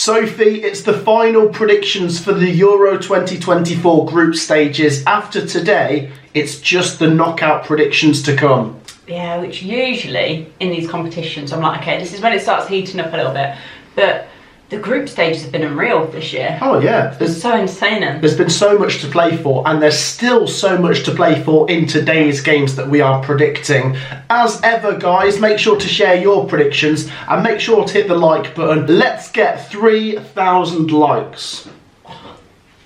Sophie, it's the final predictions for the Euro 2024 group stages. After today, it's just the knockout predictions to come. Yeah, which usually in these competitions, I'm like, okay, this is when it starts heating up a little bit. But the group stages have been unreal this year. Oh yeah. It's so insane. There's been so much to play for, and there's still so much to play for in today's games that we are predicting. As ever, guys, make sure to share your predictions and make sure to hit the like button. Let's get 3,000 likes.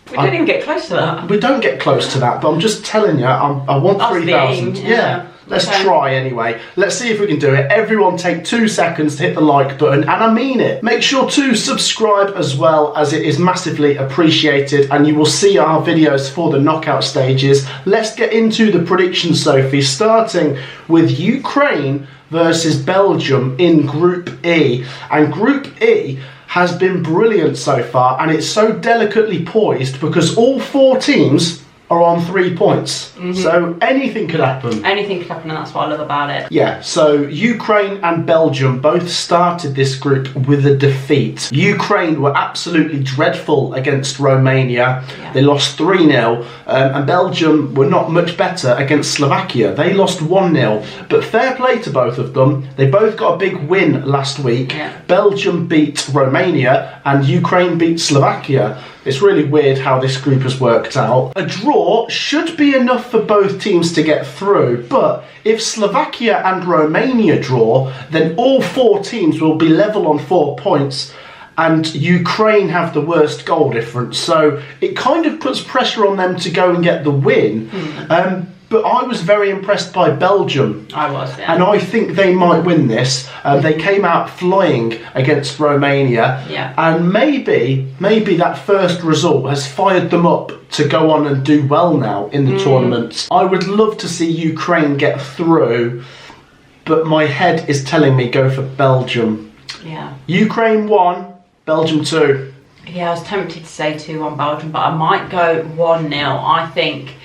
We don't even get close to that. We don't get close to that, but I'm just telling you, I want 3,000. Yeah. Let's try anyway. Let's see if we can do it. Everyone take 2 seconds to hit the like button, and I mean it. Make sure to subscribe as well, as it is massively appreciated, and you will see our videos for the knockout stages. Let's get into the predictions, Sophie, starting with Ukraine versus Belgium in Group E. And Group E has been brilliant so far, and it's so delicately poised because all 4 teams are on 3 points. So anything could happen. Anything could happen, and that's what I love about it. Yeah, so Ukraine and Belgium both started this group with a defeat. Ukraine were absolutely dreadful against Romania. They lost 3-0, and Belgium were not much better against Slovakia. They lost 1-0, but fair play to both of them. They both got a big win last week. Belgium beat Romania and Ukraine beat Slovakia. It's really weird how this group has worked out. A draw should be enough for both teams to get through, but if Slovakia and Romania draw, then all 4 teams will be level on 4 points, and Ukraine have the worst goal difference, so it kind of puts pressure on them to go and get the win. But I was very impressed by Belgium. I was, yeah. And I think they might win this. They came out flying against Romania. And maybe that first result has fired them up to go on and do well now in the tournament. I would love to see Ukraine get through, but my head is telling me go for Belgium. Ukraine 1, Belgium 2. Yeah, I was tempted to say 2-1 Belgium, but I might go 1-0. I think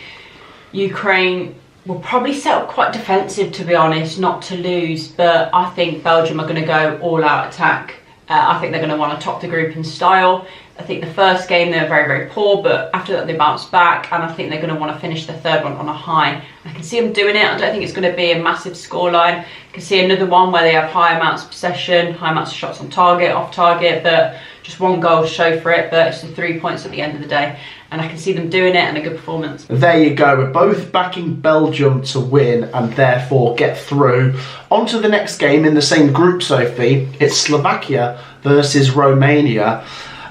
Ukraine will probably set up quite defensive, to be honest, not to lose, but I think Belgium are going to go all-out attack. I think they're going to want to top the group in style. I think the first game they were very, very poor, but after that they bounced back, and I think they're going to want to finish the third one on a high. I can see them doing it. I don't think it's going to be a massive scoreline. I can see another one where they have high amounts of possession, high amounts of shots on target, off target, but just 1 goal to show for it, but it's the 3 points at the end of the day. And I can see them doing it and a good performance. There you go. We're both backing Belgium to win and therefore get through. On to the next game in the same group, Sophie. It's Slovakia versus Romania.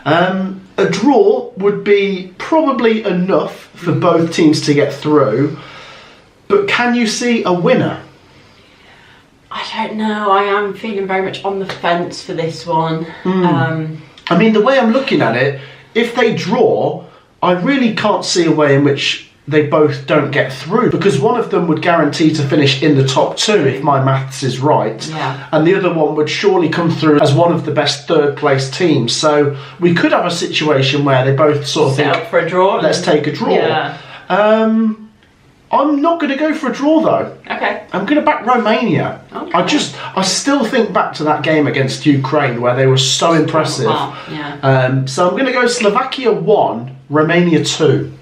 A draw would be probably enough for both teams to get through. But can you see a winner? I don't know. I am feeling very much on the fence for this one. I mean, the way I'm looking at it, if they draw, I really can't see a way in which they both don't get through, because one of them would guarantee to finish in the top 2 if my maths is right, and the other one would surely come through as one of the best 3rd place teams. So we could have a situation where they both sort of set up for a draw. Let's take a draw. I'm not going to go for a draw though. I'm going to back Romania. I still think back to that game against Ukraine where they were so impressive. So I'm going to go Slovakia 1, Romania 2.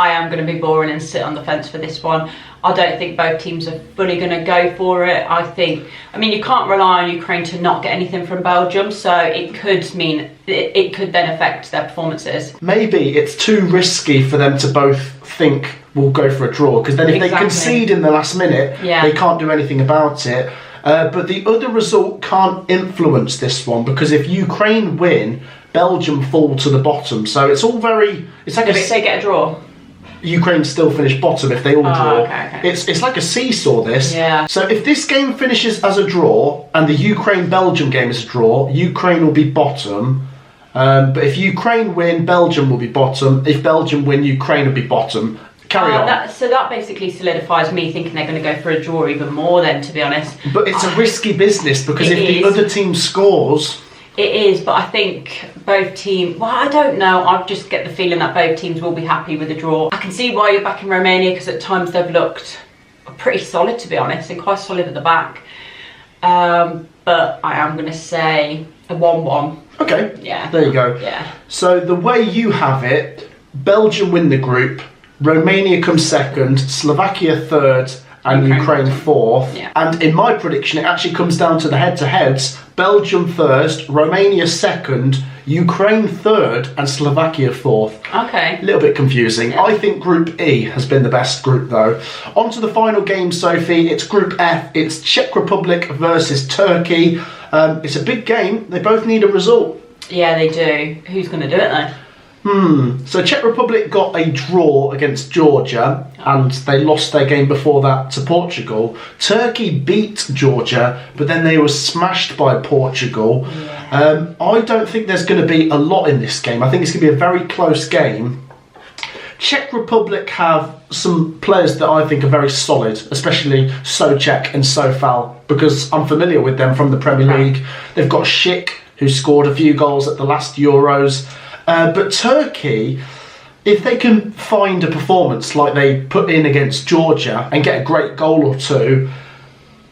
I am going to be boring and sit on the fence for this one. I don't think both teams are fully going to go for it. I mean, you can't rely on Ukraine to not get anything from Belgium, so it could mean it could then affect their performances. Maybe it's too risky for them to both think we'll go for a draw, because then if they concede in the last minute, they can't do anything about it. But the other result can't influence this one, because if Ukraine win, Belgium fall to the bottom. So it's all very... It's like if they get a draw, Ukraine still finish bottom if they all draw. It's like a seesaw, this. So if this game finishes as a draw and the Ukraine-Belgium game is a draw, Ukraine will be bottom. But if Ukraine win, Belgium will be bottom. If Belgium win, Ukraine will be bottom. Carry on. So that basically solidifies me thinking they're going to go for a draw even more then, to be honest. But it's a risky business, because if the other team scores... It is, but I think both teams... Well, I don't know. I just get the feeling that both teams will be happy with a draw. I can see why you're backing Romania, because at times they've looked pretty solid, to be honest, and quite solid at the back. But I am going to say a 1-1. Okay. Yeah. There you go. Yeah. So the way you have it, Belgium win the group, Romania comes second, Slovakia third, and Ukraine fourth. Yeah. And in my prediction, it actually comes down to the head-to-heads. Belgium first, Romania second, Ukraine third, and Slovakia fourth. Okay. A little bit confusing. Yeah. I think Group E has been the best group, though. On to the final game, Sophie. It's Group F. It's Czech Republic versus Turkey. It's a big game. They both need a result. Yeah, they do. Who's going to do it, though? So Czech Republic got a draw against Georgia, and they lost their game before that to Portugal. Turkey beat Georgia, but then they were smashed by Portugal. Yeah. I don't think there's going to be a lot in this game. I think it's going to be a very close game. Czech Republic have some players that I think are very solid, especially Souček and Sofal, because I'm familiar with them from the Premier League. They've got Schick, who scored a few goals at the last Euros. But Turkey, if they can find a performance like they put in against Georgia and get a great goal or two,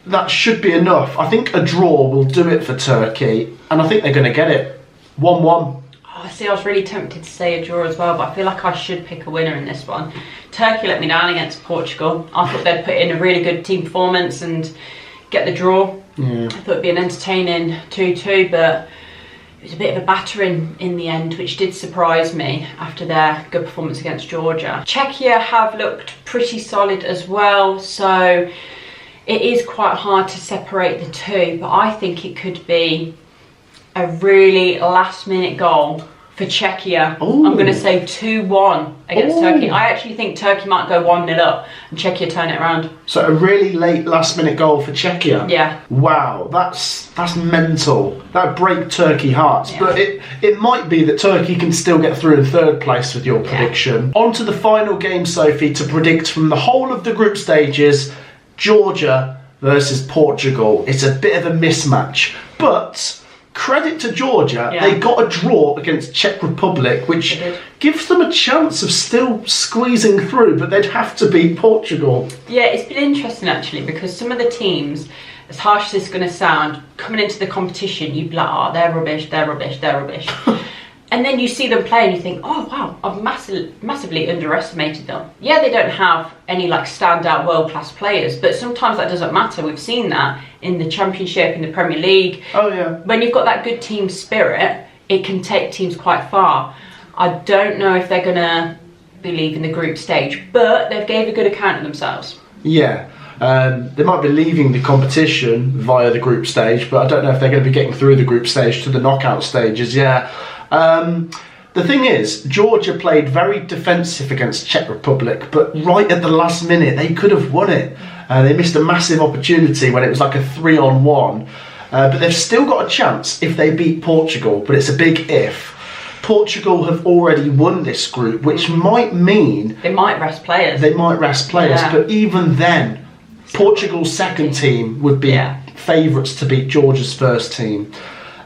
that should be enough. I think a draw will do it for Turkey, and I think they're going to get it. 1-1. Oh, see, I was really tempted to say a draw as well, but I feel like I should pick a winner in this one. Turkey let me down against Portugal. I thought they'd put in a really good team performance and get the draw. Yeah. I thought it'd be an entertaining 2-2, but it was a bit of a battering in the end, which did surprise me after their good performance against Georgia. Czechia have looked pretty solid as well, so it is quite hard to separate the two, but I think it could be a really last-minute goal for Czechia. Ooh. I'm going to say 2-1 against Ooh. Turkey. I actually think Turkey might go 1-0 up and Czechia turn it around. So a really late last-minute goal for Czechia. Yeah. Wow, that's mental. That would break Turkey hearts. Yeah. But it might be that Turkey can still get through in third place with your prediction. On to the final game, Sophie, to predict from the whole of the group stages, Georgia versus Portugal. It's a bit of a mismatch, but credit to Georgia, they got a draw against Czech Republic, which gives them a chance of still squeezing through, but they'd have to beat Portugal. Yeah, it's been interesting actually, because some of the teams, as harsh as this is going to sound, coming into the competition, you'd be like, oh, they're rubbish, they're rubbish, they're rubbish. And then you see them play and you think, oh wow, I've massively underestimated them. Yeah, they don't have any like standout world-class players, but sometimes that doesn't matter. We've seen that in the Championship, in the Premier League. Oh yeah. When you've got that good team spirit, it can take teams quite far. I don't know if they're going to be leaving the group stage, but they've gave a good account of themselves. Yeah. They might be leaving the competition via the group stage, but I don't know if they're going to be getting through the group stage to the knockout stages. Yeah. The thing is, Georgia played very defensive against Czech Republic, but right at the last minute they could have won it. They missed a massive opportunity when it was like a 3-on-1. But they've still got a chance if they beat Portugal, but it's a big if. Portugal have already won this group, which might mean they might rest players. Yeah. But even then, Portugal's second team would be favourites to beat Georgia's first team.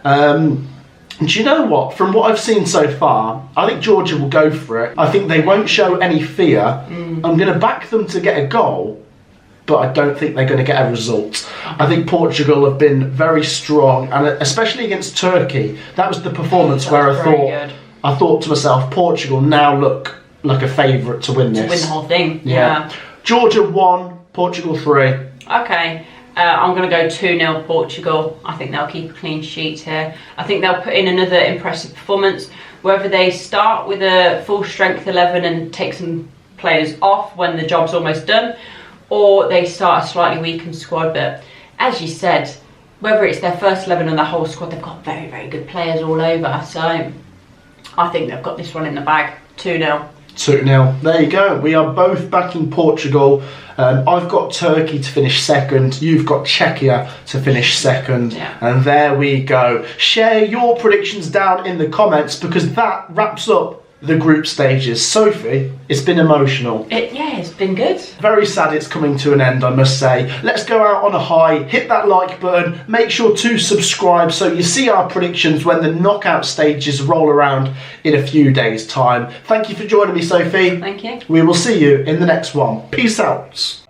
Do you know what? From what I've seen so far, I think Georgia will go for it. I think they won't show any fear. I'm going to back them to get a goal, but I don't think they're going to get a result. I think Portugal have been very strong, and especially against Turkey, that was the performance where I thought to myself, Portugal now look like a favourite to win this. To win the whole thing. Yeah. Georgia 1, Portugal 3. Okay. I'm going to go 2-0 Portugal. I think they'll keep a clean sheet here. I think they'll put in another impressive performance. Whether they start with a full strength 11 and take some players off when the job's almost done, or they start a slightly weakened squad. But as you said, whether it's their first 11 or their whole squad, they've got very, very good players all over. So I think they've got this one in the bag. 2-0. 2-0. There you go. We are both backing Portugal. I've got Turkey to finish second. You've got Czechia to finish second. Yeah. And there we go. Share your predictions down in the comments, because that wraps up the group stages. Sophie, it's been emotional. It's been good. Very sad it's coming to an end, I must say. Let's go out on a high. Hit that like button. Make sure to subscribe so you see our predictions when the knockout stages roll around in a few days' time. Thank you for joining me, Sophie. Thank you. We will see you in the next one. Peace out.